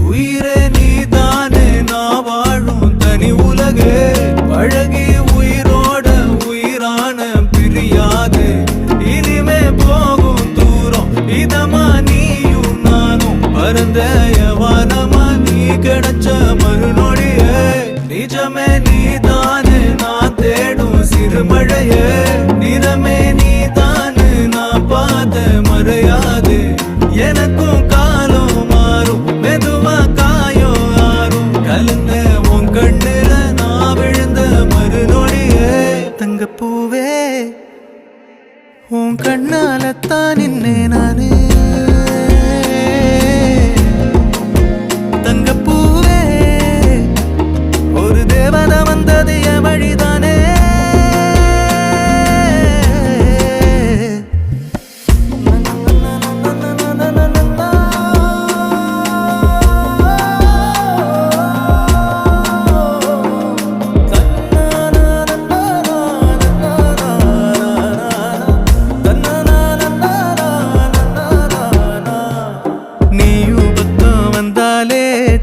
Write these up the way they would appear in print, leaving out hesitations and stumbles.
உயிரே நீதானே நான் வாழும் தனி உலகே பழகி உயிரோட உயிரான பிரியாது இனிமே போகும் தூரம் இதமா நீயும் நானும் பரந்த யவானமா நீ கிடைச்ச மறுநொடியே நிஜமே நீதானே நான் தேடும் சிறுமழையே நிறமே நீதானே நான் பார்த்த மறையாது எனக்கும் காலம் மாறும் மெதுவா காயம் ஆறும் கலந்த உன் கண்ணுல நான் விழுந்த மறுநொடியே தங்கப்பூவே உன் கண்ணாலத்தான் நின்னே நானே தங்கப்பூவே ஒரு தேவதை வந்தது என் வழிதானே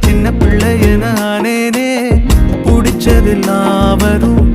சின்ன பிள்ளைய நானேனே பிடிச்சதெல்லாம் வரும்